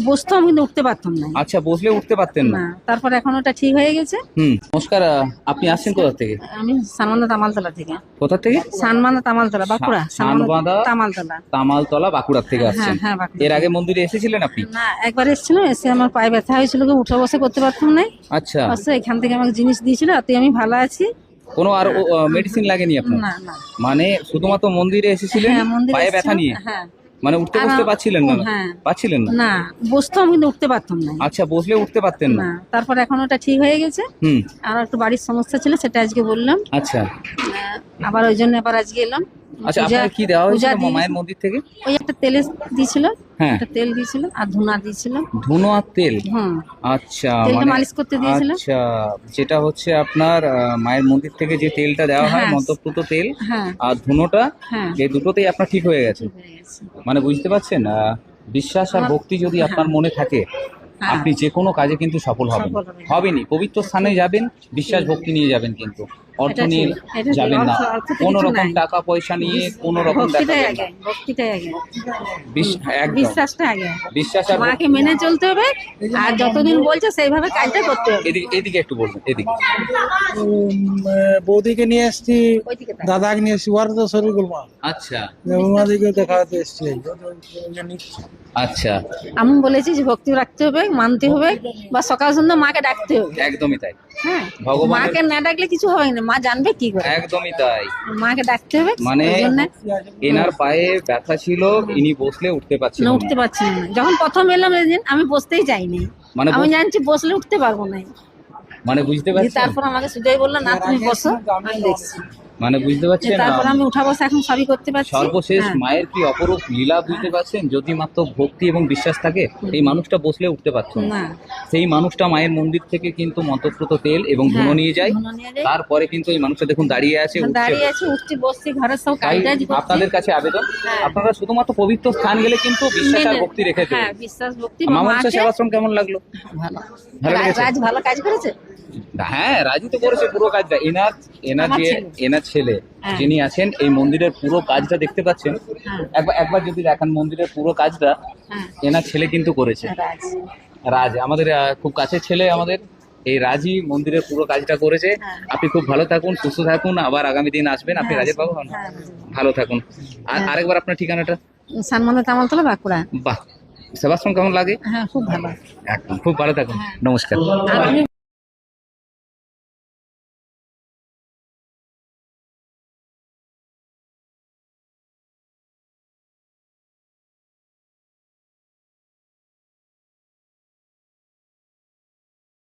বসতাম কিন্তু উঠতে পারতাম না। আচ্ছা, বসলে উঠতে পারতেন না। না, তারপর এখন ওটা ঠিক হয়ে গেছে। নমস্কার, আপনি আসছেন কোথা থেকে? আমি সানমান্দা তামালতলা থেকে। কোথা থেকে? সানমান্দা তামালতলা, বাঁকুড়া। সানবাঁধা তামালতলা। তামালতলা, বাঁকুড়ার থেকে হ্যাঁ আসছেন। হ্যাঁ, বাঁকুড়া। এর আগে মন্দিরে এসেছিলেন আপনি? না, একবার এসেছিলাম, এসে আমার পায়ে ব্যথা হয়েছিল, উঠে বসে করতে পারতাম না। আচ্ছা, আচ্ছা, এখান থেকে আমাকে জিনিস দিয়েছিল, তাতে আমি ভালো আছি। কোনো আর মেডিসিন লাগেনি আপনার? না না। মানে শুধুমাত্র মন্দিরে এসেছিলেন হ্যাঁ, মন্দিরে পায়ে ব্যথা এসেছিলাম, নিয়ে? হ্যাঁ। মানে উঠতে আর বসতে পারছিলেন না? হ্যাঁ। পারছিলেন না? না, বসতাম কিন্তু উঠতে পারতাম না। আচ্ছা, বসলে উঠতে পারতেন না। না, তারপর এখন ওটা ঠিক হয়ে গেছে। আর একটু বাড়ির সমস্যা ছিল, সেটা আজকে বললাম। আচ্ছা আবার ওই জন্য আবার আজকে এলাম। আচ্ছা, পূজা- আপনাকে কি দেওয়া পূজা হয়েছিল দিয়ে- মায়ের মন্দির থেকে? ওই একটা তেল দিয়েছিল, হ্যাঁ। একটা তেল দিয়েছিল আর ধুনা দিয়েছিল। ধুনো আর তেল? হুম। আচ্ছা, তেলটা মানে মালিশ করতে দিয়েছিল। আচ্ছা, যেটা হচ্ছে আপনার মায়ের মন্দির থেকে যে তেলটা দেওয়া হয়, হ্যাঁ। মন্ত্রপুত তেল হ্যাঁ আর ধুনোটা, হ্যাঁ, এই দুটোতেই আপনার ঠিক হয়ে গেছে। ঠিক হয়ে গেছে। মানে বুঝতে পারছেন, বিশ্বাস আর ভক্তি যদি আপনার মনে থাকে, হ্যাঁ। আপনি যে কোনো কাজে কিন্তু সফল হবেন। সফল হবেন। হবেনই, পবিত্র স্থানে যাবেন, বিশ্বাস ভক্তি নিয়ে যাবেন, কিন্তু অর্থ এটা নিয়ে ঠিক, এটা ঠিক। যাবেন না। অর্থ তো কোনো কিছু রকম নাই। টাকা পয়সা নিয়ে কোনো রকম ভক্তিটাই দেখাবেন আগে, না। ভক্তিটাই আগে, একদম বিশ্বাসটা আগে। বিশ্বাস আর মাকে মেনে চলতে হবে, আর যতদিন বলছে সেইভাবে কাজটা করতে হবে। এদিকে এদিকে একটু বলবেন, এদিকে। বৌদিকে নিয়ে এসছি, ওইদিকে তাকাও। দাদাকে নিয়ে এসছি, ওর তো শরীর গোলমা, আচ্ছা ওনাদিকে দেখাতে এসছি। আচ্ছা, আমি বলেছি যে ভক্তি রাখতে হবে, মানতে হবে, বা সকাল সন্ধ্যা মাকে ডাকতে হবে। একদমই তাই, হ্যাঁ, ভগবানের- মাকে না ডাকলে কিছু হবে না, মা জানবে কি করে। একদমই তাই। মাকে ডাকতে হবে, মানে ওই জন্য এনার পায়ে ব্যথা ছিল, ইনি বসলে উঠতে না, পারছিলেন উঠতে না। পারছি না। যখন প্রথম এলাম এদিন, আমি বসতেই চাইনি। মানে আমি জানছি বসলে উঠতে পারবো না। মানে বুঝতে দিয়ে পারছেন, তারপর আমাকে সুজয় বললো, না তুমি বসো, আমি দেখছি। মানে বুঝতে পারছেন। তারপর আমি উঠা বসা এখন সবই করতে পারছি। সর্বশেষ হ্যাঁ। মায়ের কি অপরূপ লীলা বুঝতে পারছেন। যদি মাত্র ভক্তি এবং বিশ্বাস থাকে, এই মানুষটা বসলে উঠতে পারতো না। না। সেই মানুষটা মায়ের মন্দির থেকে কিন্তু মন্ত্রপ্রত তেল এবং ধুনো হ্যাঁ, নিয়ে যায়। ধুনো নিয়ে যায়। তারপরে কিন্তু এই মানুষটা দেখুন দাঁড়িয়ে আছে, উঠছে। দাঁড়িয়ে আছি, উঠছি, বসছি, ঘরের সব কাজ তাই টাজ করছি। আপনাদের কাছে আবেদন, হ্যাঁ। আপনারা শুধুমাত্র পবিত্র স্থান গেলে কিন্তু বিশ্বাস আর মেনে- ভক্তি রেখে দেবেন। হ্যাঁ, বিশ্বাস ভক্তি। মা মনসা মাকে সেবাশ্রম কেমন লাগলো? ভালো। ভালো লেগেছে? রাজ ভালো কাজ করেছে। হ্যাঁ, রাজি তো করেছে পুরো কাজটা। এনার আমার যে ছেলে। এনার ছেলে হ্যাঁ। যিনি আছেন, এই মন্দিরের পুরো কাজটা দেখতে পাচ্ছেন। হ্যাঁ। একবার যদি দেখান মন্দিরের পুরো কাজটা, হ্যাঁ, এনার ছেলে কিন্তু করেছে। রাজ। রাজ আমাদের খুব কাছের ছেলে আমাদের। এই রাজই মন্দিরের পুরো কাজটা করেছে। হ্যাঁ। আপনি খুব ভালো থাকুন, সুস্থ থাকুন, আবার আগামী দিন আসবেন। আপনি হ্যাঁ, রাজের বাবু হন। হ্যাঁ। ভালো থাকুন। আর আরেকবার আপনার ঠিকানাটা। সানমান্দা তামালতলা, বাঁকুড়া। বাহ, সেবাশ্রম কেমন লাগে? হ্যাঁ, খুব ভালো। একদম খুব ভালো থাকুন। নমস্কার। আর তুমি